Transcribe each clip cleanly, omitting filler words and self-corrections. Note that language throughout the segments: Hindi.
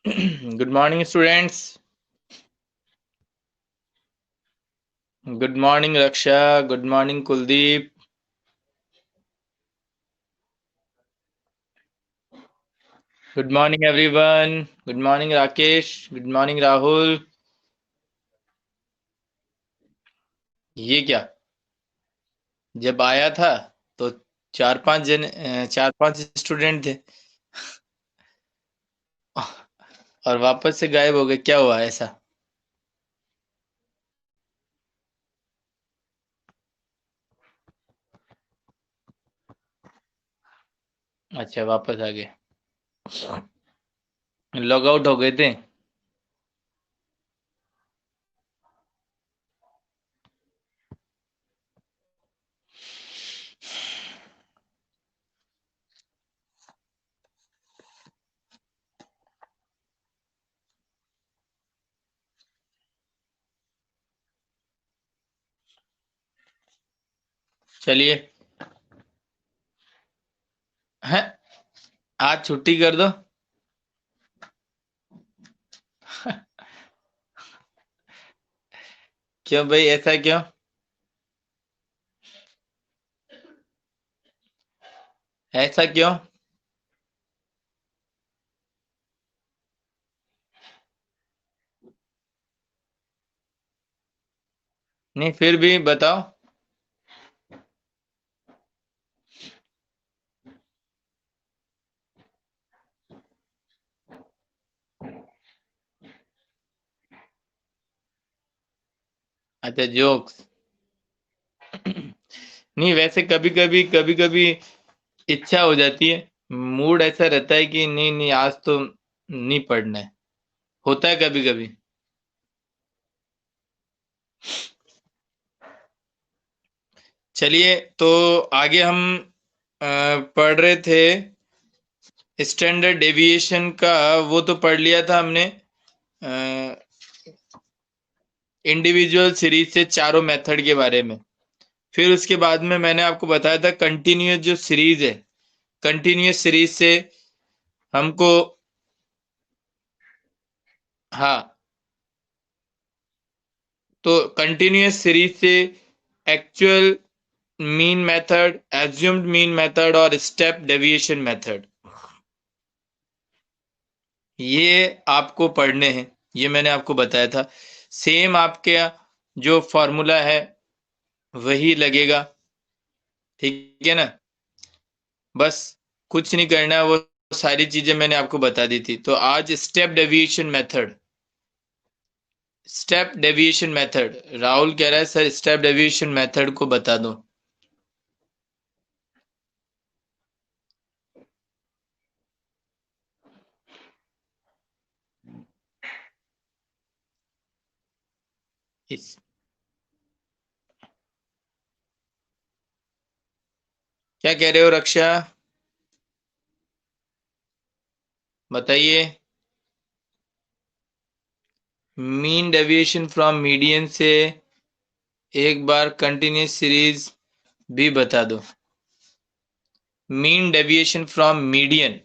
Good morning, students. Good morning, Raksha. Good morning, Kuldeep. Good morning, everyone. Good morning, Rakesh. Good morning, Rahul. ये क्या? जब आया था तो चार पांच स्टूडेंट थे और वापस से गायब हो गए। क्या हुआ ऐसा? अच्छा, वापस आ गए। लॉग आउट हो गए थे। चलिए। हैं? आज छुट्टी कर दो। क्यों भाई, ऐसा क्यों? ऐसा क्यों? नहीं, फिर भी बताओ। अच्छा, जोक्स। नहीं, वैसे कभी कभी इच्छा हो जाती है। मूड ऐसा रहता है कि नहीं नहीं, आज तो नहीं पढ़ना है। होता है कभी कभी। चलिए, तो आगे हम पढ़ रहे थे स्टैंडर्ड डेविएशन का। वो तो पढ़ लिया था हमने। इंडिविजुअल सीरीज से चारों मेथड के बारे में। फिर उसके बाद में मैंने आपको बताया था कंटिन्यूस जो सीरीज है, कंटिन्यूस सीरीज से हमको। हाँ, तो कंटिन्यूस सीरीज से actual mean method, assumed mean method और स्टेप डेविएशन मेथड, ये आपको पढ़ने हैं। ये मैंने आपको बताया था। सेम आपके जो फॉर्मूला है वही लगेगा। ठीक है ना? बस कुछ नहीं करना है, वो सारी चीजें मैंने आपको बता दी थी। तो आज step deviation method. Step deviation method, Rahul कह रहा है सर स्टेप डेविएशन मेथड को बता दो। इस क्या कह रहे हो रक्षा? बताइए। मीन डेविएशन फ्रॉम मीडियन से एक बार कंटिन्यूस सीरीज भी बता दो। Mean deviation from median.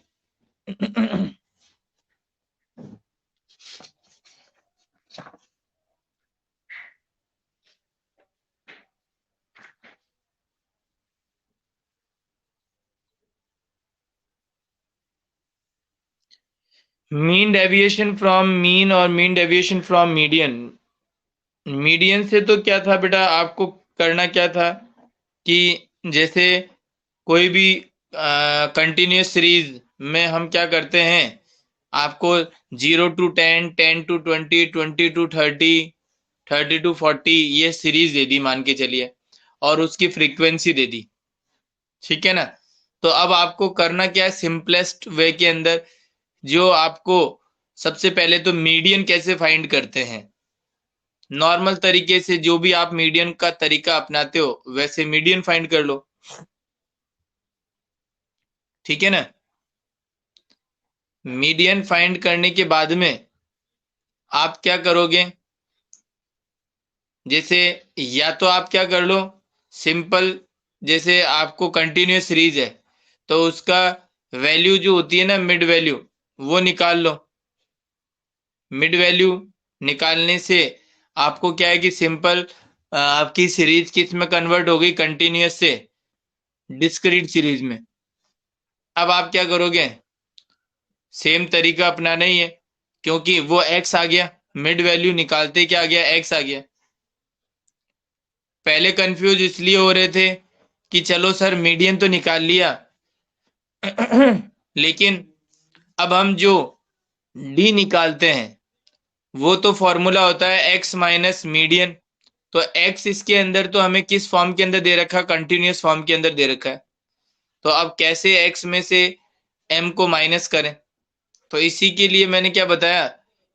Mean deviation from mean और mean deviation from median. Median से तो क्या था बेटा, आपको करना क्या था कि जैसे कोई भी कंटिन्यूस सीरीज में हम क्या करते हैं, आपको 0 to 10, 10 to 20, 20 to 30, 30 to 40 ये सीरीज दे दी मान के चलिए, और उसकी फ्रीक्वेंसी दे दी। ठीक है ना? तो अब आपको करना क्या है, सिंपलेस्ट वे के अंदर, जो आपको सबसे पहले तो मीडियन कैसे फाइंड करते हैं, नॉर्मल तरीके से जो भी आप मीडियन का तरीका अपनाते हो वैसे मीडियन फाइंड कर लो। ठीक है ना? मीडियन फाइंड करने के बाद में आप क्या करोगे, जैसे या तो आप क्या कर लो, सिंपल, जैसे आपको कंटिन्यूस सीरीज है तो उसका वैल्यू जो होती है ना, मिड वैल्यू, वो निकाल लो। मिड वैल्यू निकालने से आपको क्या है कि सिंपल आपकी सीरीज किस में कन्वर्ट हो गई, कंटिन्यूअस से डिस्क्रीट सीरीज में। अब आप क्या करोगे, सेम तरीका अपनाना ही है, क्योंकि वो एक्स आ गया, मिड वैल्यू निकालते क्या आ गया, एक्स आ गया। पहले कंफ्यूज इसलिए हो रहे थे कि चलो सर मीडियन तो निकाल लिया लेकिन अब हम जो डी निकालते हैं वो तो फॉर्मूला होता है एक्स माइनस मीडियन। तो एक्स इसके अंदर तो हमें किस फॉर्म के अंदर दे रखा है, कंटिन्यूअस फॉर्म के अंदर दे रखा है। तो अब कैसे एक्स में से एम को माइनस करें, तो इसी के लिए मैंने क्या बताया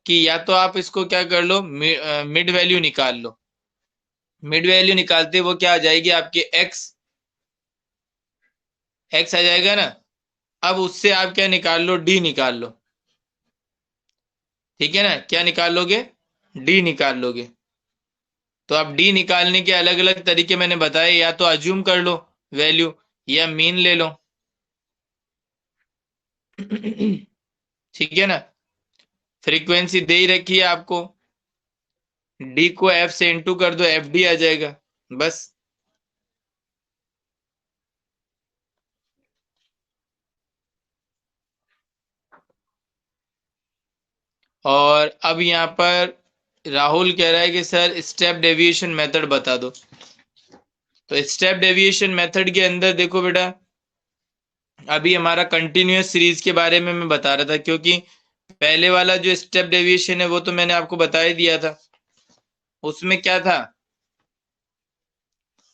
कि या तो आप इसको क्या कर लो, मिड वैल्यू निकाल लो। मिड वैल्यू निकालते वो क्या आ जाएगी आपके एक्स, एक्स आ जाएगा ना। अब उससे आप क्या निकाल लो, डी निकाल लो। ठीक है ना, क्या निकाल लोगे, डी निकाल लोगे। तो अब डी निकालने के अलग अलग तरीके मैंने बताए, या तो अज्यूम कर लो वैल्यू या मीन ले लो ठीक है ना। फ्रीक्वेंसी दे ही रखी है आपको, डी को एफ से इंटू कर दो, एफ डी आ जाएगा बस। और अब यहाँ पर राहुल कह रहा है कि सर स्टेप डेविएशन मेथड बता दो। तो स्टेप डेविएशन मेथड के अंदर देखो बेटा, अभी हमारा कंटिन्यूअस सीरीज के बारे में मैं बता रहा था, क्योंकि पहले वाला जो स्टेप डेविएशन है वो तो मैंने आपको बता ही दिया था। उसमें क्या था,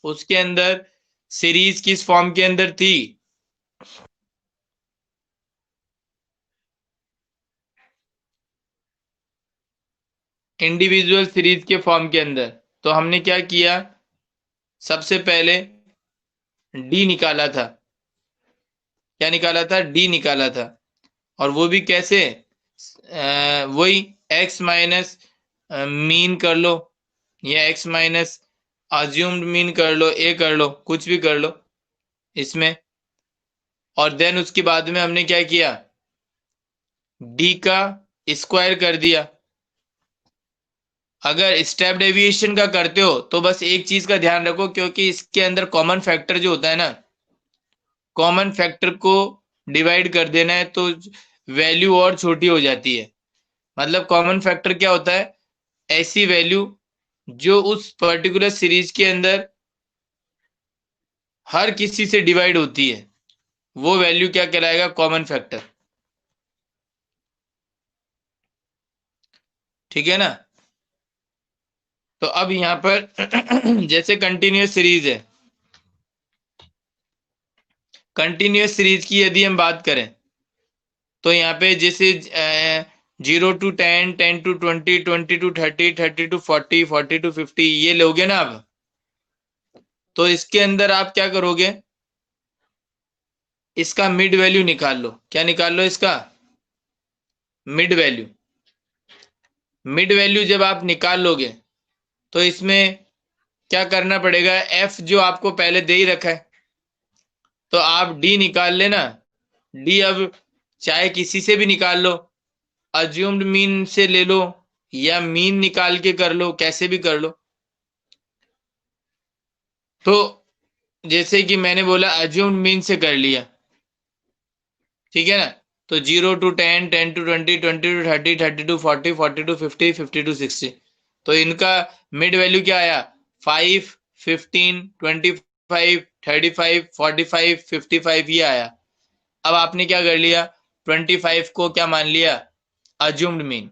उसके अंदर सीरीज किस फॉर्म के अंदर थी, इंडिविजुअल सीरीज के फॉर्म के अंदर। तो हमने क्या किया, सबसे पहले डी निकाला था। क्या निकाला था, डी निकाला था। और वो भी कैसे, वही एक्स माइनस मीन कर लो, या एक्स माइनस अज्यूम्ड मीन कर लो, ए कर लो, कुछ भी कर लो इसमें। और देन उसके बाद में हमने क्या किया, डी का स्क्वायर कर दिया। अगर स्टेप डेविएशन का करते हो तो बस एक चीज का ध्यान रखो, क्योंकि इसके अंदर कॉमन फैक्टर जो होता है ना, कॉमन फैक्टर को डिवाइड कर देना है तो वैल्यू और छोटी हो जाती है। मतलब कॉमन फैक्टर क्या होता है, ऐसी वैल्यू जो उस पर्टिकुलर सीरीज के अंदर हर किसी से डिवाइड होती है, वो वैल्यू क्या कहलाएगा, कॉमन फैक्टर। ठीक है ना। तो अब यहां पर जैसे कंटिन्यूअस सीरीज है, कंटिन्यूअस सीरीज की यदि हम बात करें तो यहाँ पे जैसे 0 to 10, 10 to 20, 20 to 30, 30 to 40, 40 to 50 ये लोगे ना आप। तो इसके अंदर आप क्या करोगे, इसका मिड वैल्यू निकाल लो। क्या निकाल लो, इसका मिड वैल्यू। मिड वैल्यू जब आप निकाल लोगे तो इसमें क्या करना पड़ेगा, एफ जो आपको पहले दे ही रखा है, तो आप डी निकाल लेना। डी अब चाहे किसी से भी निकाल लो, अज्यूम्ड मीन से ले लो या मीन निकाल के कर लो, कैसे भी कर लो। तो जैसे कि मैंने बोला अज्यूम्ड मीन से कर लिया, ठीक है ना। तो 0 to 10, 10 to 20, 20 to 30, 30 to 40, 40 to 50, 50 to 60। तो इनका मिड वैल्यू क्या आया, 5, 15, 25, 35, 45, 55 ये आया। अब आपने क्या कर लिया, 25 को क्या मान लिया, अज्यूम्ड मीन।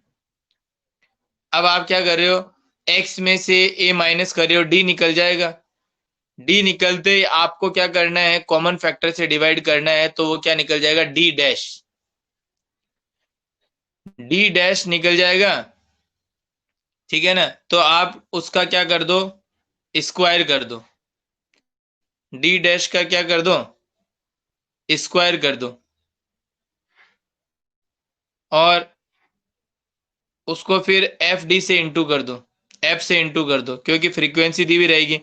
अब आप क्या कर रहे हो, एक्स में से ए माइनस कर रहे हो, डी निकल जाएगा। डी निकलते ही आपको क्या करना है, कॉमन फैक्टर से डिवाइड करना है, तो वो क्या निकल जाएगा, डी डैश। डी डैश निकल जाएगा, ठीक है ना। तो आप उसका क्या कर दो, स्क्वायर कर दो। डी डैश का क्या कर दो, स्क्वायर कर दो। और उसको फिर एफ डी से इंटू कर दो, एफ से इंटू कर दो, क्योंकि फ्रीक्वेंसी दी हुई रहेगी।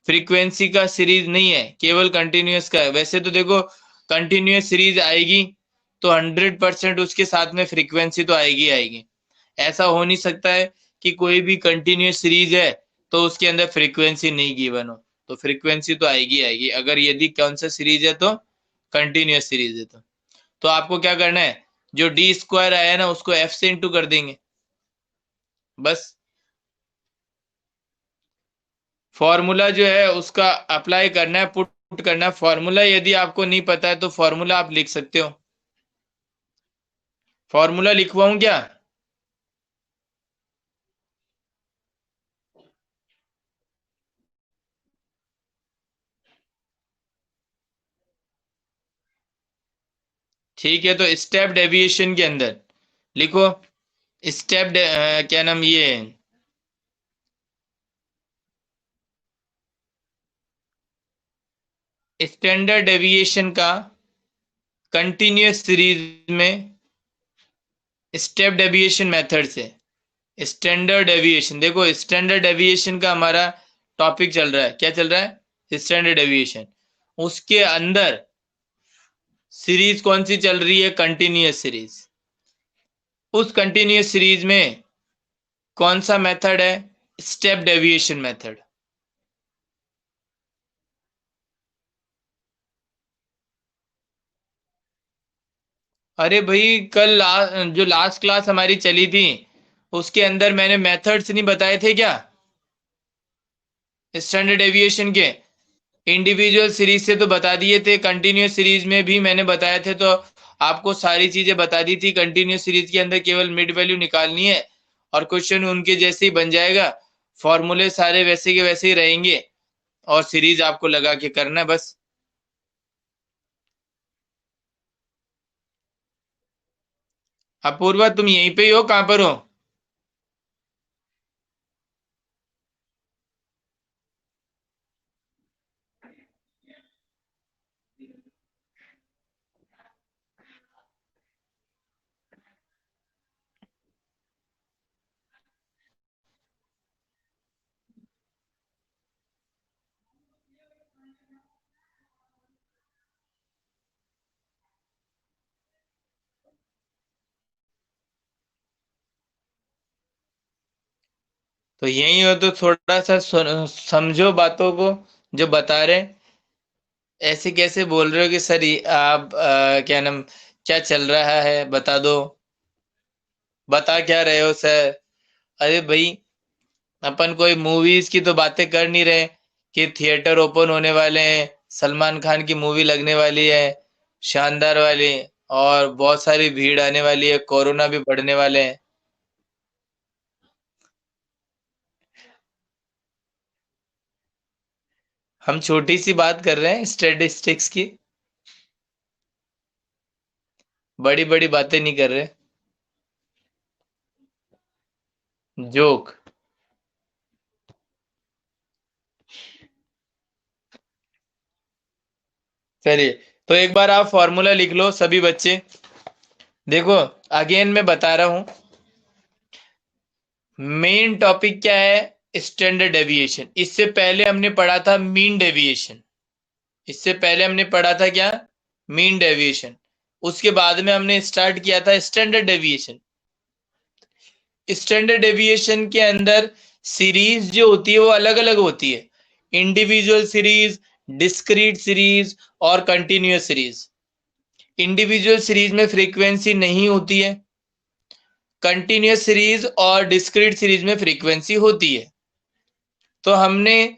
फ्रीक्वेंसी का सीरीज नहीं है, केवल कंटिन्यूअस का है। वैसे तो देखो कंटिन्यूअस सीरीज आएगी तो 100% उसके साथ में फ्रीक्वेंसी तो आएगी आएगी। ऐसा हो नहीं सकता है कि कोई भी कंटिन्यूस सीरीज है तो उसके अंदर फ्रीक्वेंसी नहीं गिवन हो, तो फ्रीक्वेंसी तो आएगी आएगी अगर यदि कौन सा सीरीज है तो कंटिन्यूस सीरीज है तो आपको क्या करना है, जो डी स्क्वायर आया ना उसको एफ से इंटू कर देंगे बस। फॉर्मूला जो है उसका अप्लाई करना है, पुट करना है फॉर्मूला। यदि आपको नहीं पता है तो फॉर्मूला आप लिख सकते हो। फॉर्मूला लिखवाऊं क्या? ठीक है, तो स्टेप डेविएशन के अंदर लिखो स्टेप क्या नाम ये स्टैंडर्ड डेविएशन का कंटिन्यूस सीरीज में स्टेप डेविएशन मेथड से स्टैंडर्ड डेविएशन। देखो स्टैंडर्ड डेविएशन का हमारा टॉपिक चल रहा है, क्या चल रहा है? Standard deviation. उसके अंदर सीरीज कौन सी चल रही है? Continuous series. उस कंटिन्यूस सीरीज में कौन सा मेथड है? Step deviation method. अरे भाई कल जो लास्ट क्लास हमारी चली थी उसके अंदर मैंने मेथड्स नहीं बताए थे क्या स्टैंडर्ड डेविएशन के? इंडिविजुअल सीरीज से तो बता दिए थे, कंटिन्यूस सीरीज में भी मैंने बताए थे, तो आपको सारी चीजें बता दी थी। कंटिन्यूस सीरीज के अंदर केवल मिड वैल्यू निकालनी है और क्वेश्चन उनके जैसे ही बन जाएगा, फॉर्मूले सारे वैसे के वैसे ही रहेंगे और सीरीज आपको लगा के करना है बस। अपूर्वा तुम यहीं पे ही हो, कहाँ पर हो? तो यही हो तो थोड़ा सा समझो बातों को जो बता रहे हैं। ऐसे कैसे बोल रहे हो कि सर आप क्या नाम क्या चल रहा है बता दो, बता क्या रहे हो सर? अरे भाई अपन कोई मूवीज की तो बातें कर नहीं रहे कि थिएटर ओपन होने वाले हैं, सलमान खान की मूवी लगने वाली है शानदार वाली, और बहुत सारी भीड़ आने वाली है, कोरोना भी बढ़ने वाले हैं। हम छोटी सी बात कर रहे हैं स्टेटिस्टिक्स की, बड़ी बड़ी बातें नहीं कर रहे। जोक। चलिए, तो एक बार आप फॉर्मूला लिख लो सभी बच्चे। देखो अगेन मैं बता रहा हूं, मेन टॉपिक क्या है? Standard deviation. इससे पहले हमने पढ़ा था मीन डेविएशन। इससे पहले हमने पढ़ा था क्या? Mean deviation. उसके बाद में हमने स्टार्ट किया था स्टैंडर्ड डेविएशन। स्टैंडर्ड डेविएशन के अंदर सीरीज जो होती है वो अलग अलग होती है, इंडिविजुअल सीरीज, डिस्क्रीट सीरीज और कंटिन्यूअस सीरीज। इंडिविजुअल सीरीज में फ्रीक्वेंसी नहीं होती है, कंटिन्यूअस सीरीज और डिस्क्रीट सीरीज में फ्रीक्वेंसी होती है। तो हमने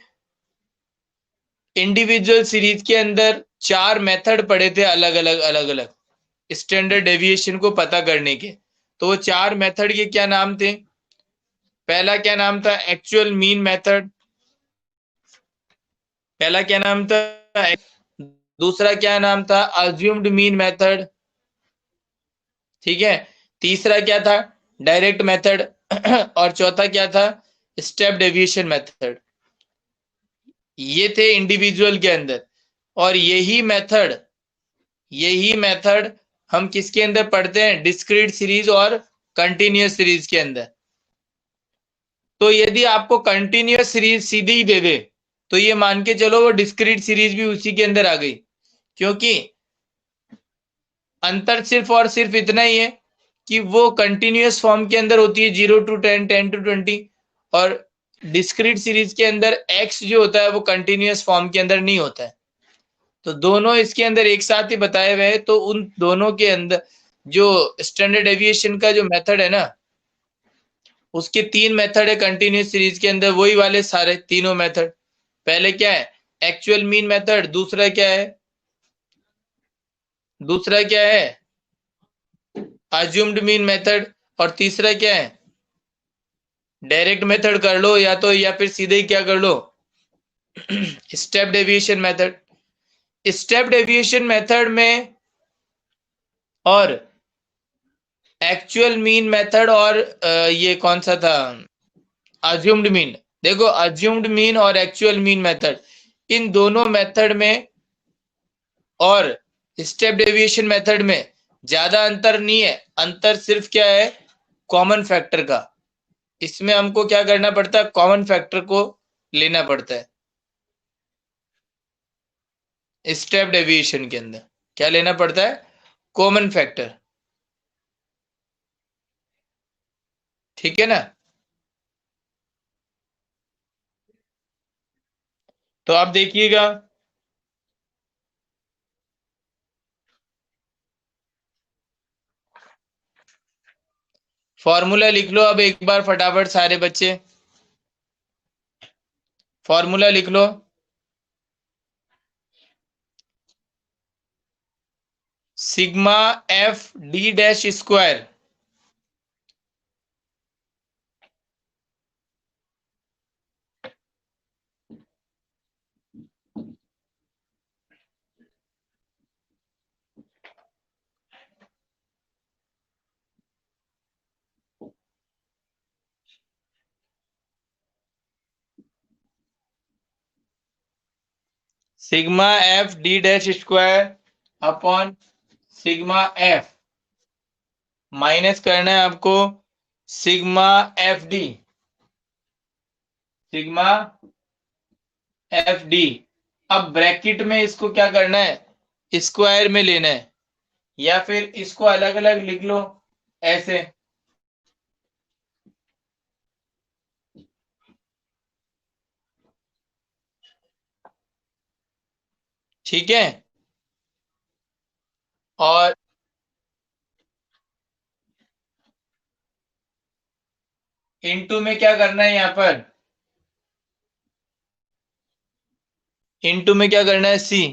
इंडिविजुअल सीरीज के अंदर चार मेथड पढ़े थे अलग अलग अलग अलग स्टैंडर्ड डेविएशन को पता करने के। तो वो चार मेथड के क्या नाम थे? पहला क्या नाम था? Actual mean method. पहला क्या नाम था? दूसरा क्या नाम था? Assumed mean method. ठीक है। तीसरा क्या था? Direct method. और चौथा क्या था? Step deviation method. ये थे इंडिविजुअल के अंदर। और यही मेथड हम किसके अंदर पढ़ते हैं? डिस्क्रीट सीरीज और कंटिन्यूअस सीरीज के अंदर। तो यदि आपको कंटिन्यूअस सीरीज सीधी ही दे दे तो ये मान के चलो वो डिस्क्रीट सीरीज भी उसी के अंदर आ गई, क्योंकि अंतर सिर्फ और सिर्फ इतना ही है कि वो कंटिन्यूअस फॉर्म के अंदर होती है 0 to 10, 10 to 20, और डिस्क्रीट सीरीज के अंदर x जो होता है वो कंटिन्यूअस फॉर्म के अंदर नहीं होता है। तो दोनों इसके अंदर एक साथ ही बताए हुए हैं, तो उन दोनों के अंदर जो स्टैंडर्ड डेविएशन का जो मेथड है ना, उसके 3 मेथड है कंटिन्यूअस सीरीज के अंदर, वही वाले सारे तीनों मेथड। पहले क्या है, एक्चुअल मीन मेथड, दूसरा क्या है, अज्यूम्ड मीन मेथड, और तीसरा क्या है, डायरेक्ट मेथड कर लो या फिर सीधे ही क्या कर लो, step deviation method. Step deviation method में और एक्चुअल मीन मेथड और ये कौन सा था, अज्यूम्ड मीन। देखो अज्यूम्ड मीन और एक्चुअल मीन मेथड, इन दोनों मेथड में और स्टेप डेविएशन मेथड में ज्यादा अंतर नहीं है। अंतर सिर्फ क्या है, कॉमन फैक्टर का। इसमें हमको क्या करना पड़ता है, कॉमन फैक्टर को लेना पड़ता है। स्टेप डेविएशन के अंदर क्या लेना पड़ता है, कॉमन फैक्टर। ठीक है ना। तो आप देखिएगा, फॉर्मूला लिख लो अब एक बार फटाफट सारे बच्चे, फॉर्मूला लिख लो। Sigma F D dash square, sigma F D dash square upon sigma F, minus करना है आपको sigma F D, sigma F D. अब ब्रैकेट में इसको क्या करना है, स्क्वायर में लेना है, या फिर इसको अलग अलग लिख लो ऐसे। ठीक है। और इनटू में क्या करना है, यहां पर इनटू में क्या करना है, सी।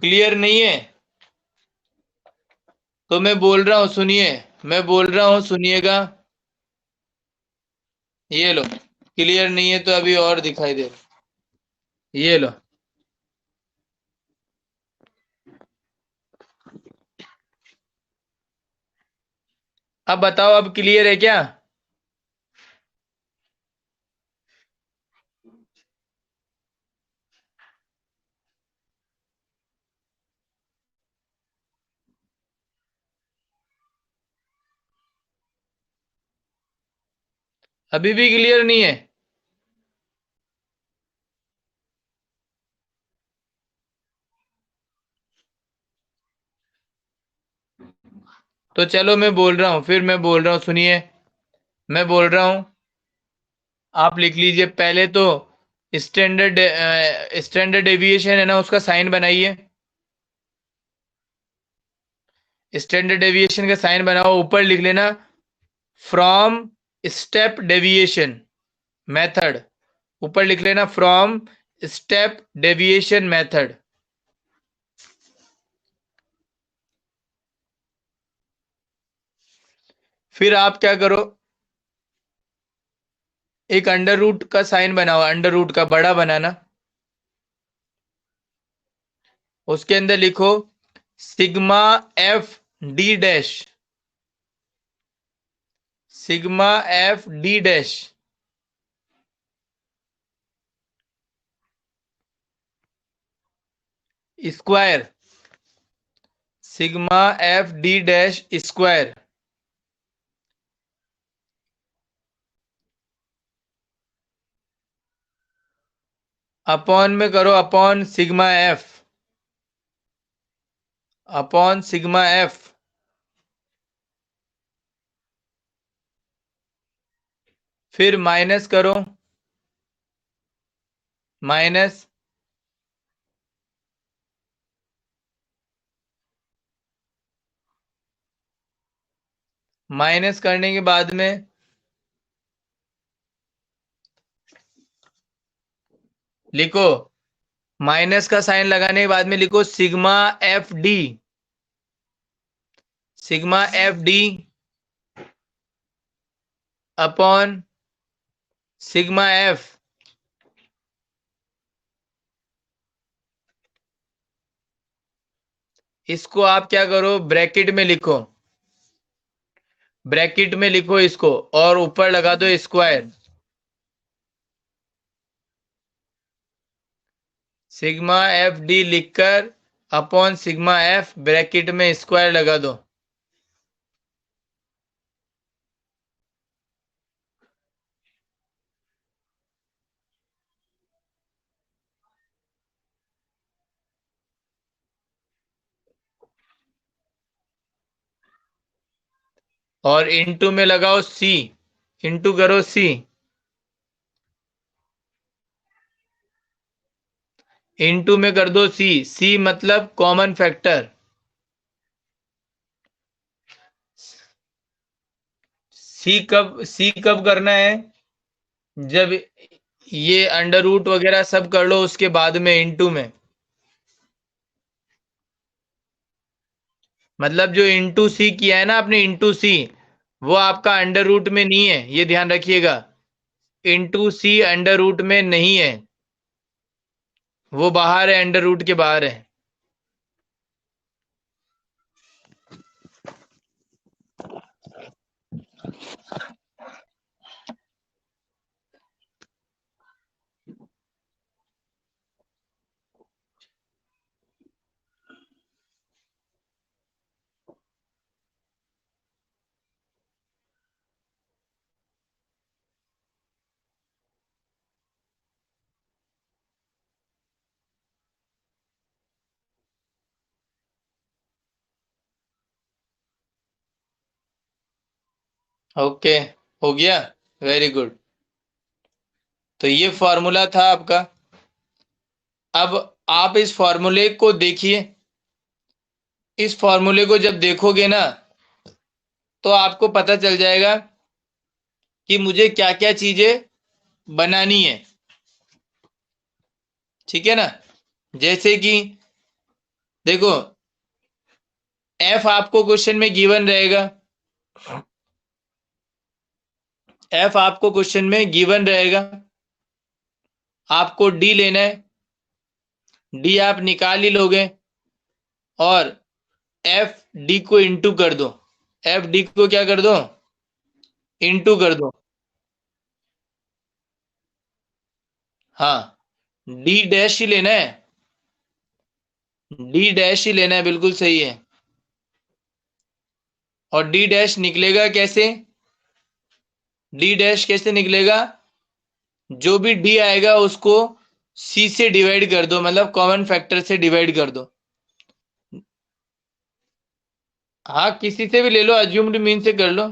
क्लियर नहीं है तो मैं बोल रहा हूं सुनिए, मैं बोल रहा हूं सुनिएगा। ये लो, क्लियर नहीं है तो अभी और दिखाई दे, ये लो। अब बताओ, अब क्लियर है क्या। अभी भी क्लियर नहीं है। तो चलो मैं बोल रहा हूं, फिर मैं बोल रहा हूं सुनिए, मैं बोल रहा हूं, आप लिख लीजिए पहले तो स्टैंडर्ड स्टैंडर्ड डेविएशन है ना, उसका साइन बनाइए। स्टैंडर्ड डेविएशन का साइन बनाओ, ऊपर लिख लेना फ्रॉम स्टेप डेविएशन मेथड, ऊपर लिख लेना फ्रॉम स्टेप डेविएशन मेथड। फिर आप क्या करो, एक अंडर रूट का साइन बनाओ, अंडर रूट का बड़ा बनाना, उसके अंदर लिखो sigma F D dash, sigma F D dash square, sigma F D dash square upon में करो, upon sigma F, upon sigma F, फिर माइनस करो, माइनस माइनस करने के बाद में लिखो, माइनस का साइन लगाने के बाद में लिखो sigma F D, sigma F D upon sigma F. इसको आप क्या करो, ब्रैकेट में लिखो, ब्रैकेट में लिखो इसको, और ऊपर लगा दो स्क्वायर, सिग्मा एफ डी लिखकर अपॉन सिग्मा एफ ब्रैकेट में स्क्वायर लगा दो। और इनटू में लगाओ सी, इनटू करो सी, इनटू में कर दो सी, सी मतलब कॉमन फैक्टर। सी कब करना है, जब ये अंडर रूट वगैरह सब कर लो उसके बाद में इनटू में, मतलब जो इनटू सी किया है ना आपने, इनटू सी, वो आपका अंडर रूट में नहीं है, ये ध्यान रखिएगा, इनटू सी अंडर रूट में नहीं है, वो बाहर है, अंडर रूट के बाहर है। ओके, हो गया, वेरी गुड। तो ये फॉर्मूला था आपका। अब आप इस फॉर्मूले को देखिए, इस फॉर्मूले को जब देखोगे ना तो आपको पता चल जाएगा कि मुझे क्या क्या चीजें बनानी है, ठीक है ना। जैसे कि देखो, एफ आपको क्वेश्चन में गिवन रहेगा, एफ आपको क्वेश्चन में गिवन रहेगा, आपको डी लेना है, डी आप निकाल ही लोगे, और एफ डी को इंटू कर दो, एफ डी को क्या कर दो, इंटू कर दो। हाँ, डी डैश ही लेना है, डी डैश ही लेना है, बिल्कुल सही है। और डी डैश निकलेगा कैसे, डी डैश कैसे निकलेगा, जो भी डी आएगा उसको सी से डिवाइड कर दो, मतलब कॉमन फैक्टर से डिवाइड कर दो। हाँ, किसी से भी ले लो, अज्यूम्ड मीन से कर लो।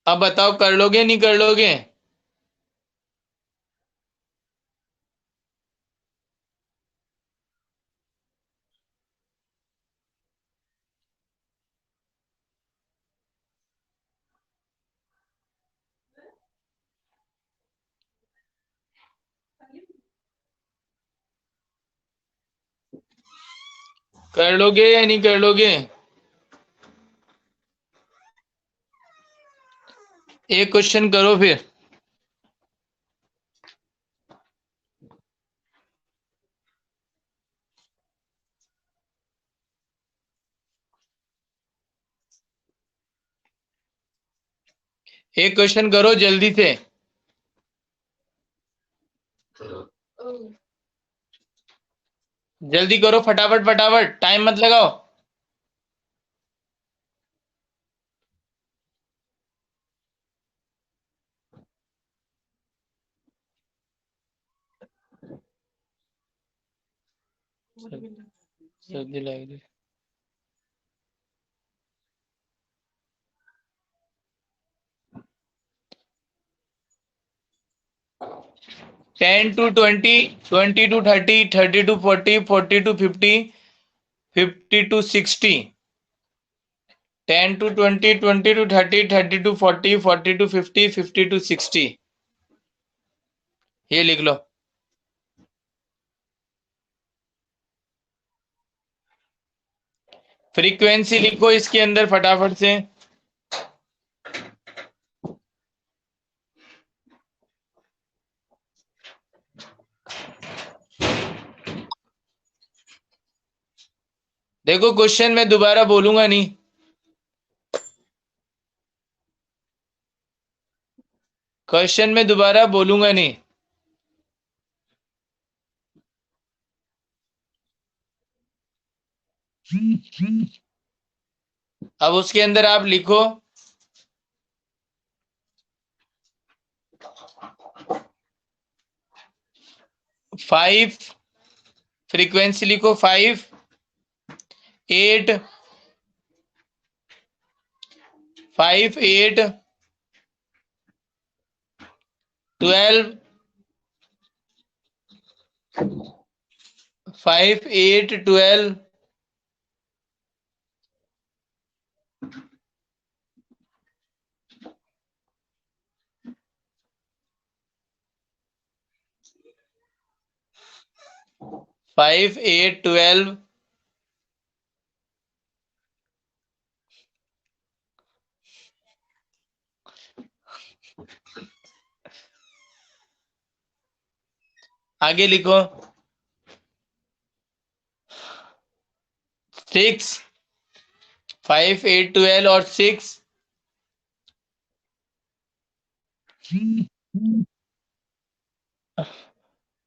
अब बताओ, कर लोगे नहीं कर लोगे। कर लोगे या नहीं कर लोगे। एक क्वेश्चन करो फिर। एक क्वेश्चन करो जल्दी से। जल्दी करो, फटाफट फटाफट, टाइम मत लगाओ। सर्दी लग रही। 10 to 20, 20 to 30, 30 to 40, 40 to 50, 50 to 60, 10 to 20, 20 to 30, 30 to 40, 40 to 50, 50 to 60। ये लिख लो। फ्रीक्वेंसी लिखो इसके अंदर फटाफट से। देखो क्वेश्चन मैं दोबारा बोलूंगा नहीं। क्वेश्चन में दोबारा बोलूंगा नहीं। अब उसके अंदर आप लिखो 5। फ्रीक्वेंसी लिखो 5, 8, 5, 8, 12, 5, 8, 12, 5, 8, 12। आगे लिखो 6, 5, 8, 12 और 6।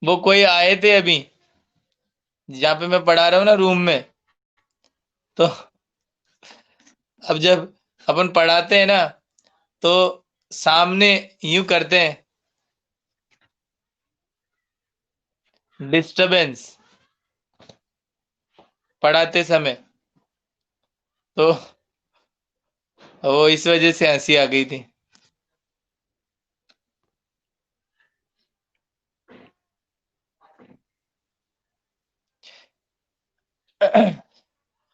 वो कोई आए थे अभी, जहाँ पे मैं पढ़ा रहा हूँ ना रूम में। तो अब जब अपन पढ़ाते हैं ना, तो सामने यूं करते हैं, डिस्टरबेंस, पढ़ाते समय। तो वो इस वजह से हंसी आ गई थी।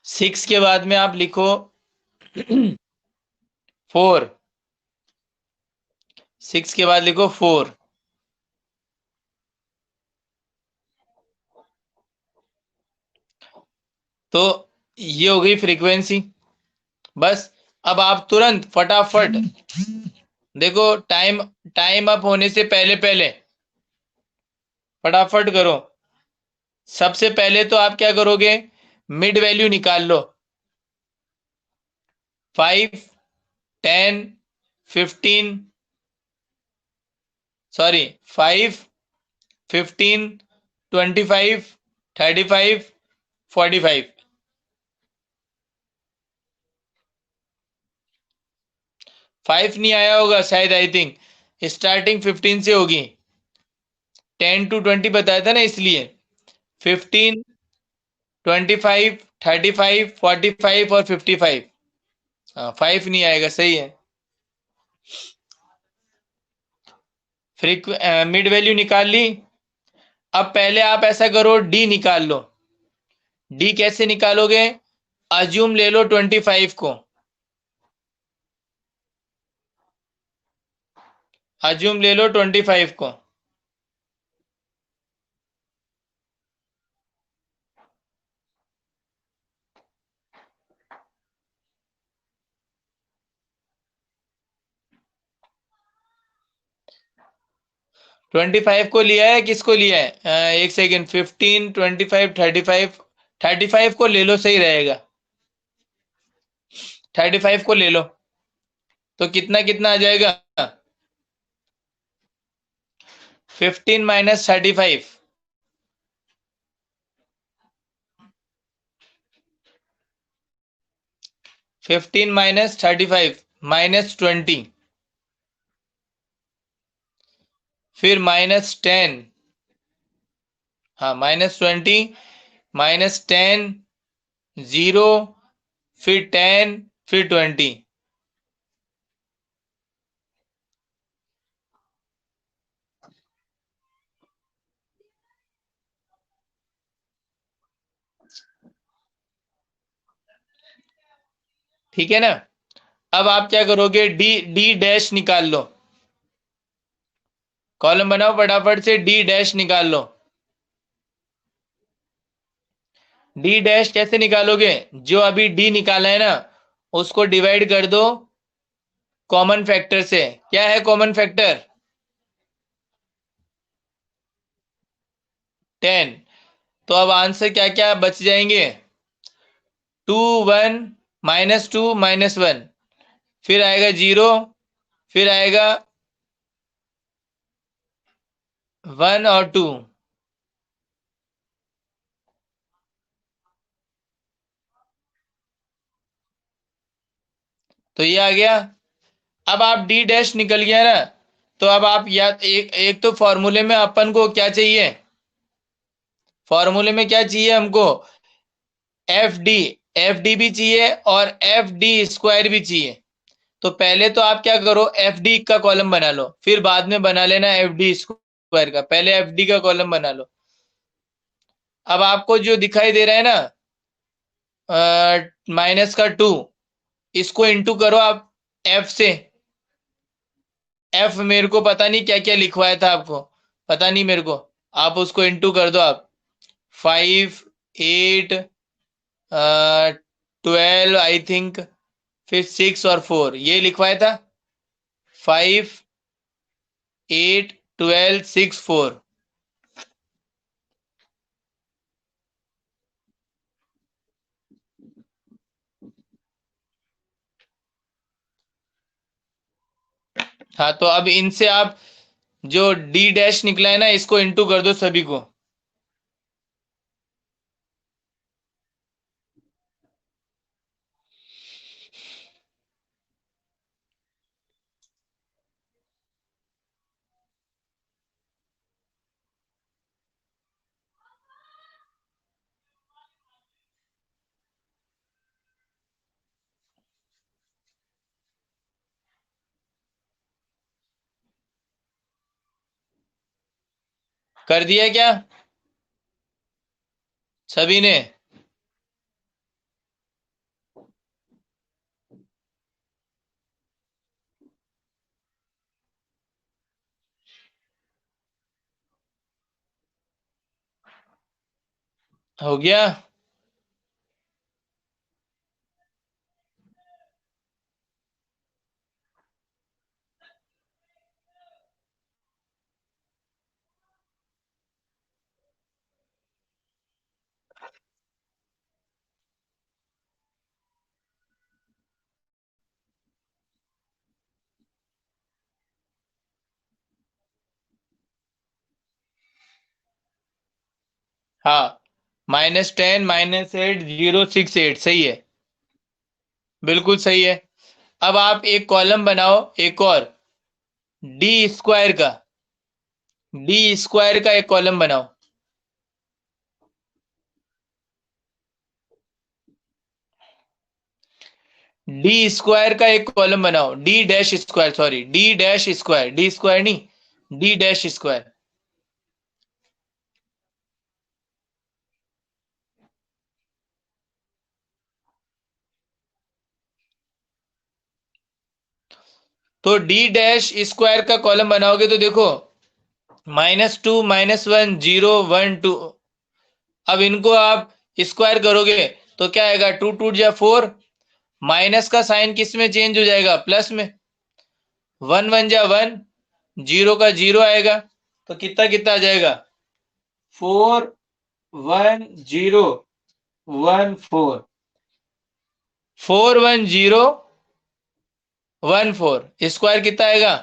सिक्स के बाद में आप लिखो 4। 6 के बाद लिखो 4। तो ये हो गई फ्रीक्वेंसी। बस अब आप तुरंत फटाफट देखो, टाइम टाइम अप होने से पहले पहले फटाफट करो। सबसे पहले तो आप क्या करोगे, मिड वैल्यू निकाल लो। 5, 10, 15, सॉरी, 5, 15, 25, 35, 45। 5 नहीं आया होगा शायद, आई थिंक स्टार्टिंग 15 से होगी। 10 to 20 बताया था ना, इसलिए 15, 25, 35, 45 और 55। हाँ, 5 नहीं आएगा, सही है। मिड वैल्यू निकाल ली। अब पहले आप ऐसा करो, डी निकाल लो। डी कैसे निकालोगे, अज्यूम ले लो 25 को। अज्यूम ले लो 25 को। 25 को लिया है, किसको लिया है? एक सेकेंड, 15, 25, 35, 35 को ले लो, सही रहेगा। 35 को ले लो, तो कितना कितना आ जाएगा? 15 माइनस 35, 15 माइनस 35 माइनस 20, फिर माइनस 10, हाँ माइनस 20, माइनस 10, 0, फिर 10, फिर 20। ठीक है ना? अब आप क्या करोगे? डी डी डैश निकाल लो, कॉलम बनाओ फटाफट से, डी डैश निकाल लो। डी डैश कैसे निकालोगे? जो अभी डी निकाला है ना, उसको डिवाइड कर दो कॉमन फैक्टर से। क्या है कॉमन फैक्टर? 10। तो अब आंसर क्या क्या बच जाएंगे? 2, 1, -2, -1, फिर आएगा 0, फिर आएगा 1 और 2। तो ये आ गया। अब आप डी डैश निकल गया ना, तो अब आप या एक तो फॉर्मूले में अपन को क्या चाहिए? फॉर्मूले में क्या चाहिए हमको? एफ डी, एफ डी भी चाहिए और एफ डी स्क्वायर भी चाहिए। तो पहले तो आप क्या करो, एफ डी का कॉलम बना लो, फिर बाद में बना लेना एफ डी स्क्वायर का। पहले एफ डी का कॉलम बना लो। अब आपको जो दिखाई दे रहा है ना, -2, इसको इंटू करो आप एफ से। एफ मेरे को पता नहीं क्या क्या लिखवाया था आपको, पता नहीं मेरे को। आप उसको इंटू कर दो आप। 5, 8, 12 आई थिंक, फिर 6 और 4 ये लिखवाया था। 5, 8, 12, 6, 4। हाँ, तो अब इनसे आप जो डी डैश निकला है ना, इसको इंटू कर दो सभी को। कर दिया क्या सभी ने? हो गया। हाँ, -10, -8, 0, 6, 8 सही है, बिल्कुल सही है। अब आप एक कॉलम बनाओ एक और, डी स्क्वायर का, डी स्क्वायर का एक कॉलम बनाओ। डी स्क्वायर का एक कॉलम बनाओ, D dash square, sorry D dash square, D square नहीं, डी डैश स्क्वायर। तो डी डैश स्क्वायर का कॉलम बनाओगे तो देखो, -2, -1, 0, 1, 2। अब इनको आप स्क्वायर करोगे तो क्या आएगा? 2 2 जा 4, माइनस का साइन किस में चेंज हो जाएगा? प्लस में। 1 1 जा 1, 0 का 0 आएगा। तो कितना कितना आ जाएगा 41014 41014 स्क्वायर कितना आएगा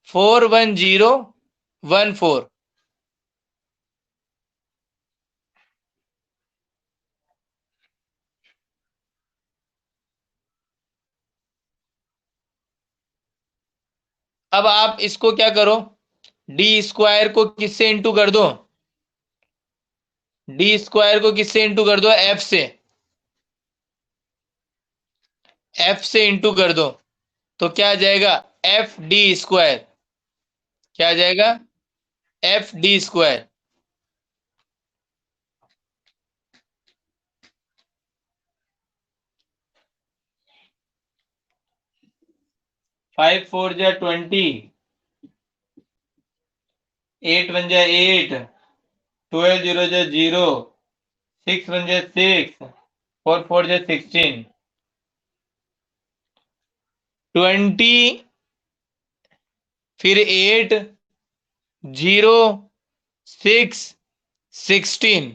41014। अब आप इसको क्या करो डी स्क्वायर को किससे इंटू कर दो डी स्क्वायर को किससे इंटू कर दो एफ से इंटू कर दो तो क्या आ जाएगा एफ डी स्क्वायर। क्या आ जाएगा एफ डी स्क्वायर। 5 4 जा 20 8 1 जा 8 12 0 जा 0 6 1 जा 6 4 4 जा 16 20 फिर 8 0 6 16।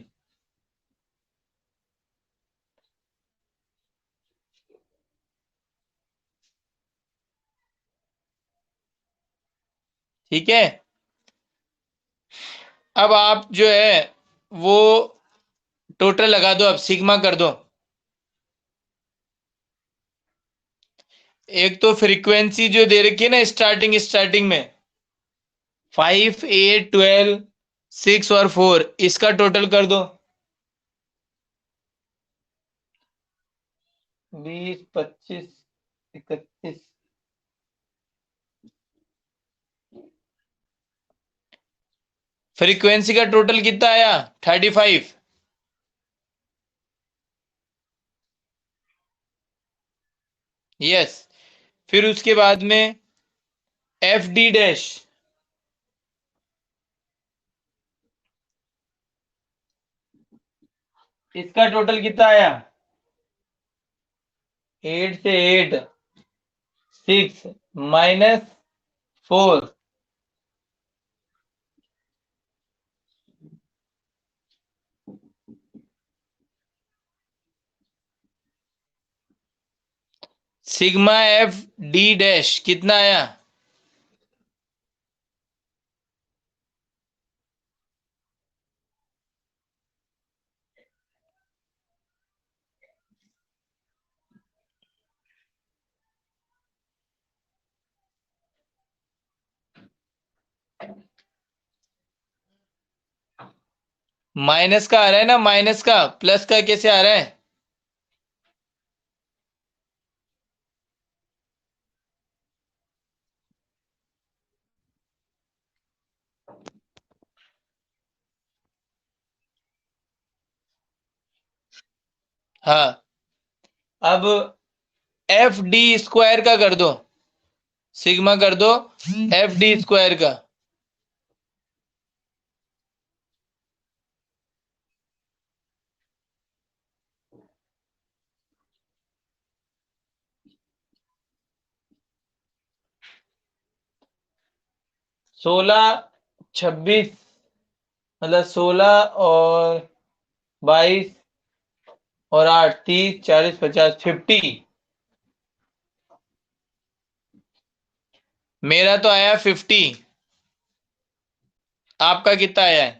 ठीक है। अब आप जो है वो टोटल लगा दो अब सिग्मा कर दो। एक तो फ्रीक्वेंसी जो दे रखी है ना स्टार्टिंग में 5 8 12 6 और 4 इसका टोटल कर दो 20 25 31। फ्रीक्वेंसी का टोटल कितना आया 35। यस। फिर उसके बाद में एफ डी डैश इसका टोटल कितना आया 8 से 8 6 -4 सिग्मा एफ डी डैश कितना आया माइनस का आ रहा है ना माइनस का प्लस का कैसे आ रहा है हाँ। अब एफ डी स्क्वायर का कर दो सिग्मा कर दो एफ डी स्क्वायर का 16 26 मतलब 16 और 22 और 8 30 40 50 50। मेरा तो आया 50। आपका कितना आया है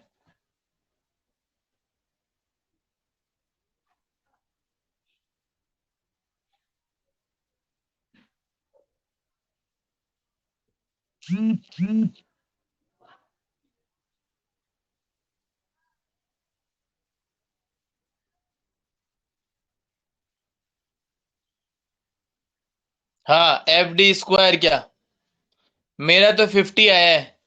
हाँ एफ डी स्क्वायर क्या मेरा तो 50 आया है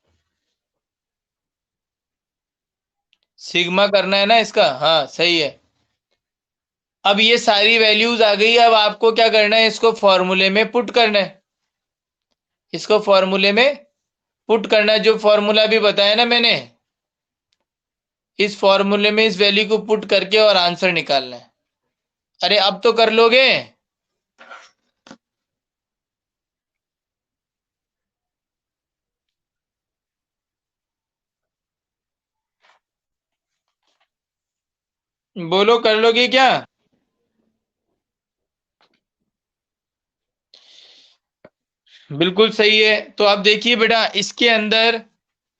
सिग्मा करना है ना इसका हाँ सही है। अब ये सारी वैल्यूज आ गई अब आपको क्या करना है इसको फॉर्मूले में पुट करना है इसको फॉर्मूले में पुट करना है जो फॉर्मूला भी बताया ना मैंने इस फॉर्मूले में इस वैल्यू को पुट करके और आंसर निकालना है। अरे अब तो कर लोगे बोलो, कर लोगे क्या? बिल्कुल सही है। तो आप देखिए बेटा, इसके अंदर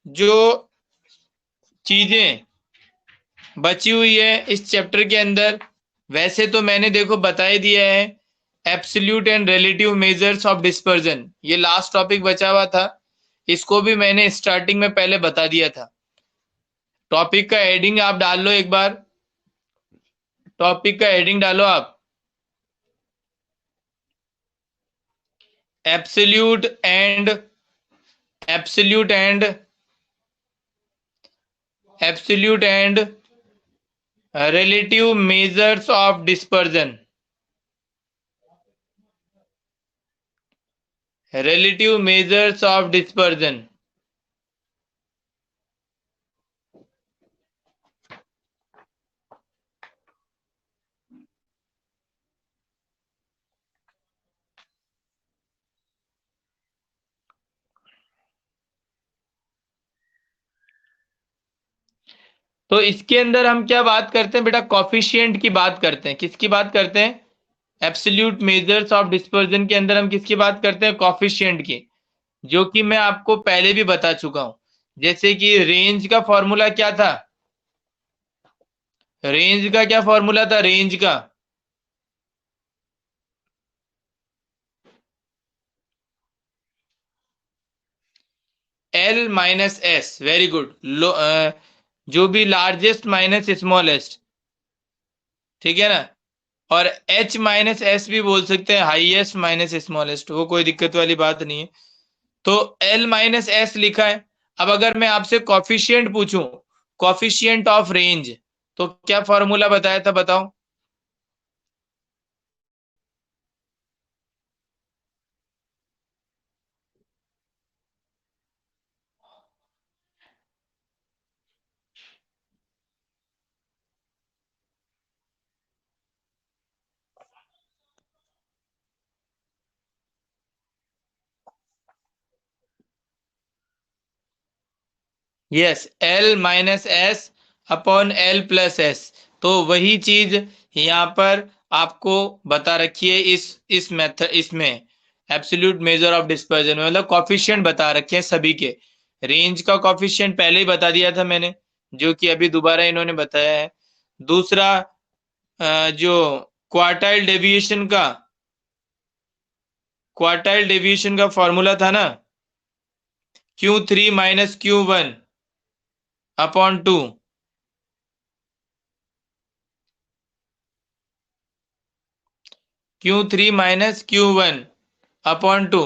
जो चीजें बची हुई है इस चैप्टर के अंदर, वैसे तो मैंने देखो बता ही दिया है। Absolute and relative measures of dispersion, ये लास्ट टॉपिक बचा हुआ था, इसको भी मैंने स्टार्टिंग में पहले बता दिया था। टॉपिक का हेडिंग आप डाल लो एक बार, टॉपिक का हेडिंग डालो आप, absolute and absolute and absolute and relative measures of dispersion, relative measures of dispersion. तो इसके अंदर हम क्या बात करते हैं बेटा, कॉफिशिएंट की बात करते हैं। किसकी बात करते हैं? एब्सोल्यूट मेजर्स ऑफ डिस्पर्जन के अंदर हम किसकी बात करते हैं? कॉफिशिएंट की, जो कि मैं आपको पहले भी बता चुका हूं। जैसे कि रेंज का फॉर्मूला क्या था? रेंज का क्या फॉर्मूला था? रेंज का L minus S, very good. जो भी लार्जेस्ट माइनस स्मॉलेस्ट, ठीक है ना। और एच माइनस एस भी बोल सकते हैं, हाईएस्ट माइनस स्मॉलेस्ट, वो कोई दिक्कत वाली बात नहीं है। तो एल माइनस एस लिखा है। अब अगर मैं आपसे कॉफिशिएंट पूछूं, कॉफिशिएंट ऑफ रेंज, तो क्या फॉर्मूला बताया था, बताओ? Yes, L minus S upon L plus S. तो वही चीज यहाँ पर आपको बता रखी है इस मेथड, इसमें एब्सोल्यूट मेजर ऑफ डिस्पर्जन में, मतलब कॉफिशिएंट बता रखे हैं सभी के। रेंज का कॉफिशिएंट पहले ही बता दिया था मैंने, जो कि अभी दोबारा इन्होंने बताया है। दूसरा, जो क्वार्टाइल डेविएशन का, क्वार्टाइल डेविएशन का फॉर्मूला था ना, Q3 minus Q1 upon 2। Q3 minus Q1 upon 2।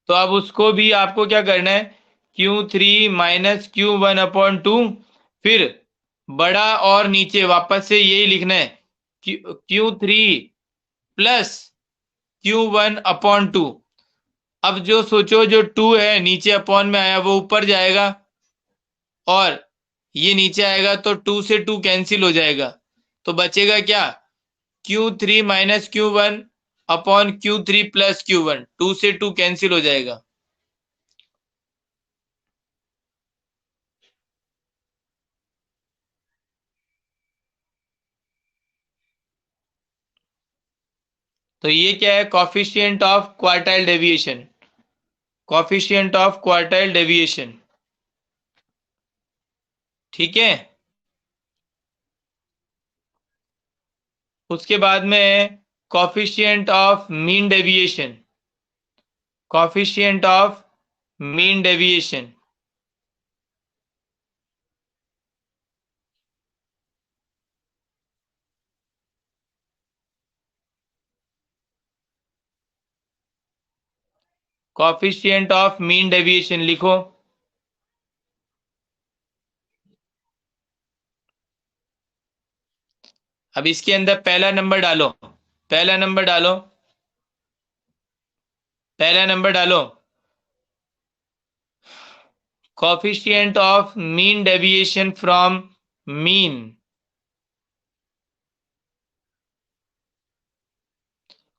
तो अब उसको भी आपको क्या करना है? Q3 माइनस Q1 अपॉन 2, फिर बड़ा और नीचे वापस से यही लिखना है, Q3 प्लस Q1 अपॉन 2। अब जो सोचो, जो 2 है नीचे अपॉन में आया वो ऊपर जाएगा, और ये नीचे आएगा तो 2 से 2 कैंसिल हो जाएगा। तो बचेगा क्या? Q3 minus Q1 upon Q3 plus Q1, 2 से 2 कैंसिल हो जाएगा। तो ये क्या है? Coefficient of quartile deviation, coefficient of quartile deviation, ठीक है। उसके बाद में है coefficient of mean deviation, coefficient of mean deviation, coefficient of mean deviation लिखो। अब इसके अंदर पहला नंबर डालो, पहला नंबर डालो, पहला नंबर डालो, coefficient of mean deviation from mean,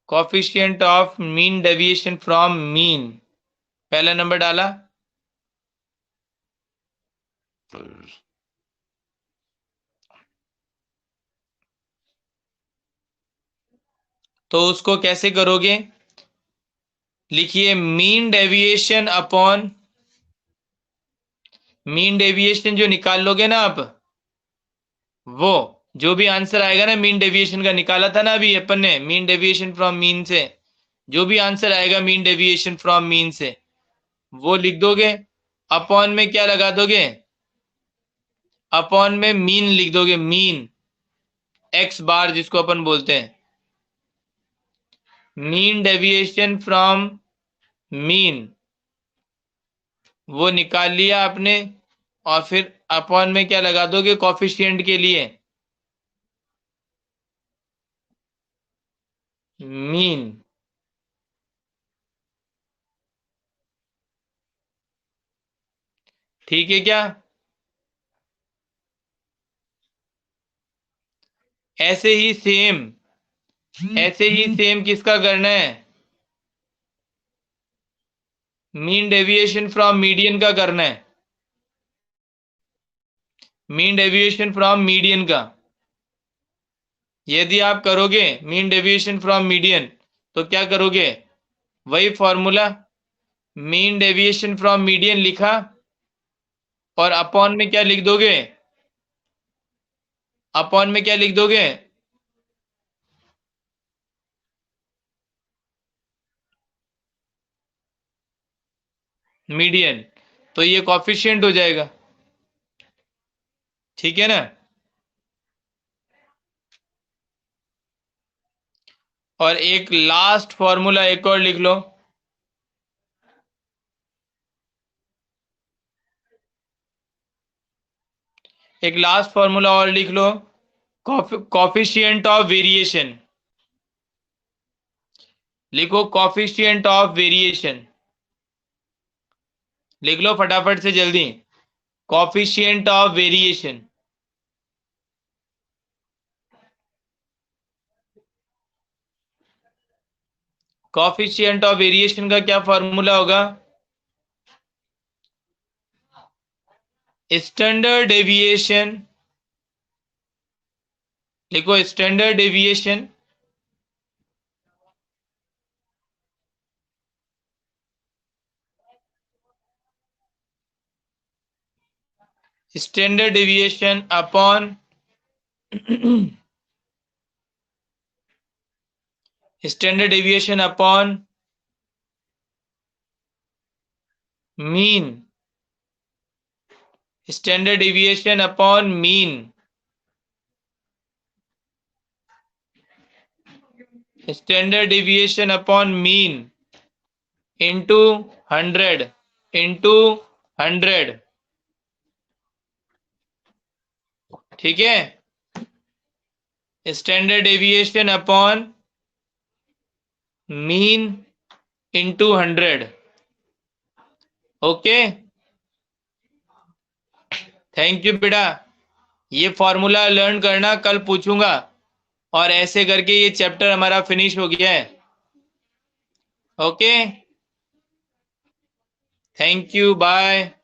coefficient of mean deviation from mean, पहला नंबर डाला, तो उसको कैसे करोगे? लिखिए mean deviation upon, mean deviation जो निकाल लोगे ना आप, वो जो भी आंसर आएगा ना मीन डेविएशन का, निकाला था ना अभी अपन ने मीन डेविएशन फ्रॉम मीन से, जो भी आंसर आएगा मीन डेविएशन फ्रॉम मीन से वो लिख दोगे। अपॉन में क्या लगा दोगे? अपॉन में मीन लिख दोगे, मीन एक्स बार जिसको अपन बोलते हैं, मीन डेविएशन फ्रॉम मीन वो निकाल लिया आपने, और फिर अपॉन में क्या लगा दोगे कॉफिशिएंट के लिए? मीन। ठीक है क्या? ऐसे ही सेम, ऐसे ही सेम किसका करना है? मीन डेविएशन फ्रॉम मीडियन का करना है, मीन डेविएशन फ्रॉम मीडियन का। यदि आप करोगे मीन डेविएशन फ्रॉम मीडियन तो क्या करोगे? वही formula, mean deviation from median लिखा और अपॉन में क्या लिख दोगे? अपॉन में क्या लिख दोगे? मीडियन। तो ये कॉफिशिएंट हो जाएगा, ठीक है ना? और एक लास्ट फॉर्मूला एक और लिख लो, एक लास्ट फॉर्मूला और लिख लो, कॉफिशिएंट ऑफ वेरिएशन। लिखो कॉफिशिएंट ऑफ वेरिएशन, लिख लो फटाफट से जल्दी, coefficient of variation. Coefficient of variation का क्या फॉर्मूला होगा? स्टैंडर्ड डेविएशन, लिखो standard deviation standard deviation upon standard deviation upon mean, standard deviation upon mean, standard deviation upon mean into 100, into 100, ठीक है? Standard deviation upon mean into 100, okay. Thank you बेटा, ये फॉर्मूला लर्न करना, कल पूछूंगा। और ऐसे करके ये चैप्टर हमारा फिनिश हो गया है, ओके। Thank you, bye.